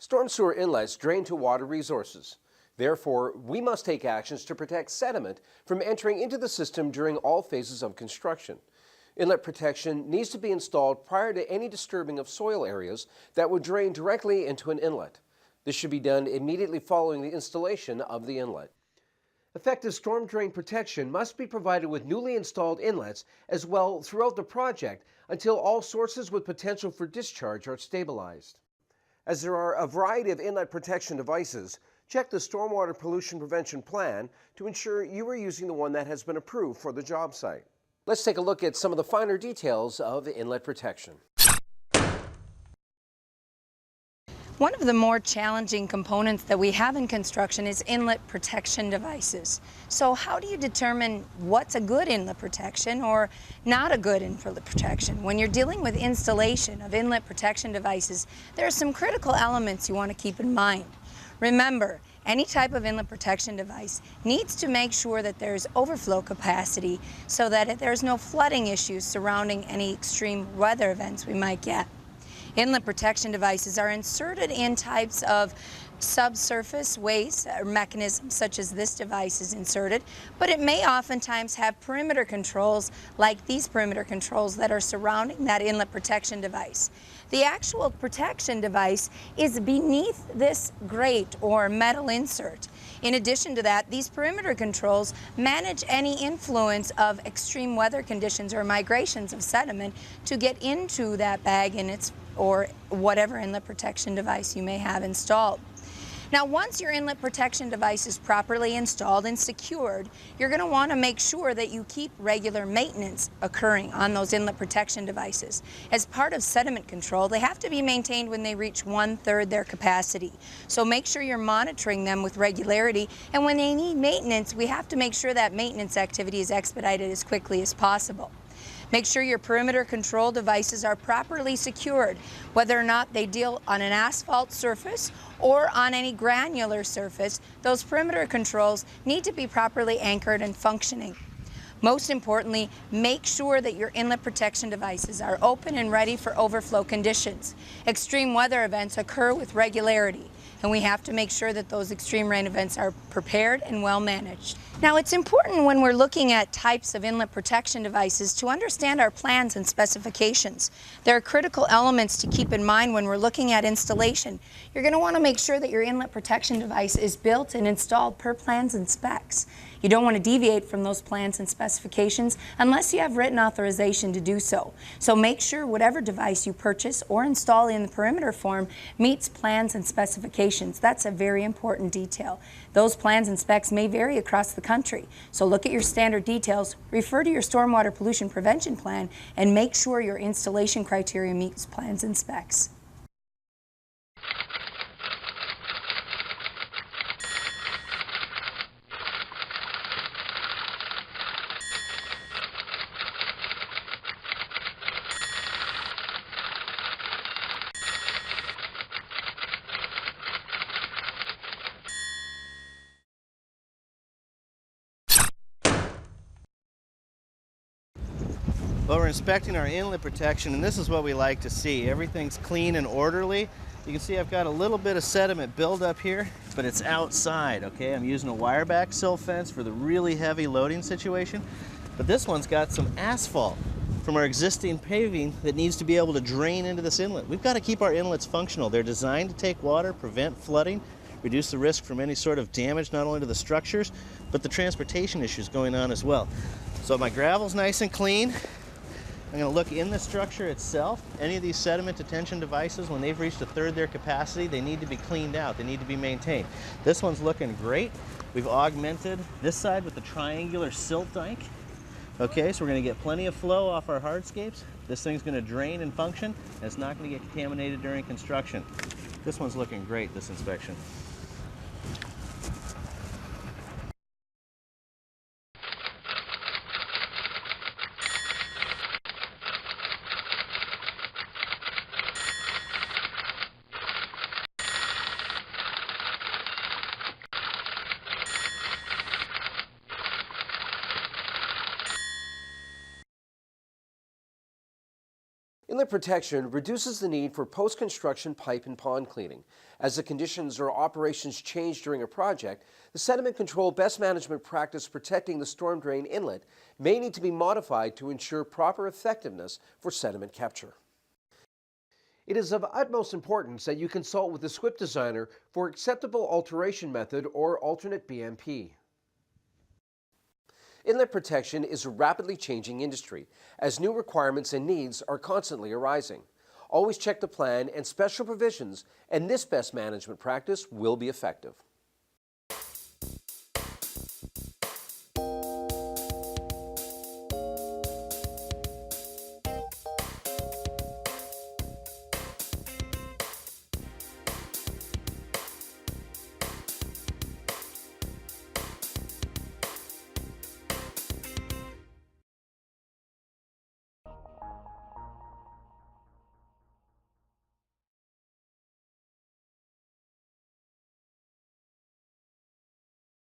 Storm sewer inlets drain to water resources. Therefore, we must take actions to protect sediment from entering into the system during all phases of construction. Inlet protection needs to be installed prior to any disturbing of soil areas that would drain directly into an inlet. This should be done immediately following the installation of the inlet. Effective storm drain protection must be provided with newly installed inlets as well throughout the project until all sources with potential for discharge are stabilized. As there are a variety of inlet protection devices, check the Stormwater Pollution Prevention Plan to ensure you are using the one that has been approved for the job site. Let's take a look at some of the finer details of inlet protection. One of the more challenging components that we have in construction is inlet protection devices. So how do you determine what's a good inlet protection or not a good inlet protection? When you're dealing with installation of inlet protection devices, there are some critical elements you want to keep in mind. Remember, any type of inlet protection device needs to make sure that there's overflow capacity so that there's no flooding issues surrounding any extreme weather events we might get. Inlet protection devices are inserted in types of subsurface ways or mechanisms such as this device is inserted, but it may oftentimes have perimeter controls like these perimeter controls that are surrounding that inlet protection device. The actual protection device is beneath this grate or metal insert. In addition to that, these perimeter controls manage any influence of extreme weather conditions or migrations of sediment to get into that bag in its or whatever inlet protection device you may have installed. Now, once your inlet protection device is properly installed and secured, you're going to want to make sure that you keep regular maintenance occurring on those inlet protection devices. As part of sediment control, they have to be maintained when they reach 1/3 their capacity. So make sure you're monitoring them with regularity, and when they need maintenance, we have to make sure that maintenance activity is expedited as quickly as possible. Make sure your perimeter control devices are properly secured, whether or not they deal on an asphalt surface or on any granular surface. Those perimeter controls need to be properly anchored and functioning. Most importantly, make sure that your inlet protection devices are open and ready for overflow conditions. Extreme weather events occur with regularity, and we have to make sure that those extreme rain events are prepared and well managed. Now, it's important when we're looking at types of inlet protection devices to understand our plans and specifications. There are critical elements to keep in mind when we're looking at installation. You're going to want to make sure that your inlet protection device is built and installed per plans and specs. You don't want to deviate from those plans and specifications unless you have written authorization to do so. So make sure whatever device you purchase or install in the perimeter form meets plans and specifications. That's a very important detail. Those plans and specs may vary across the country. So look at your standard details, refer to your stormwater pollution prevention plan, and make sure your installation criteria meets plans and specs. Well, we're inspecting our inlet protection, and this is what we like to see. Everything's clean and orderly. You can see I've got a little bit of sediment buildup here, but it's outside, okay? I'm using a wire back sill fence for the really heavy loading situation, but this one's got some asphalt from our existing paving that needs to be able to drain into this inlet. We've got to keep our inlets functional. They're designed to take water, prevent flooding, reduce the risk from any sort of damage not only to the structures, but the transportation issues going on as well. So my gravel's nice and clean. I'm going to look in the structure itself. Any of these sediment detention devices, when they've reached 1/3 their capacity, they need to be cleaned out. They need to be maintained. This one's looking great. We've augmented this side with the triangular silt dike. Okay, so we're going to get plenty of flow off our hardscapes. This thing's going to drain and function, and it's not going to get contaminated during construction. This one's looking great, this inspection. Inlet protection reduces the need for post-construction pipe and pond cleaning. As the conditions or operations change during a project, the sediment control best management practice protecting the storm drain inlet may need to be modified to ensure proper effectiveness for sediment capture. It is of utmost importance that you consult with the SWIP designer for acceptable alteration method or alternate BMP. Inlet protection is a rapidly changing industry as new requirements and needs are constantly arising. Always check the plan and special provisions, and this best management practice will be effective.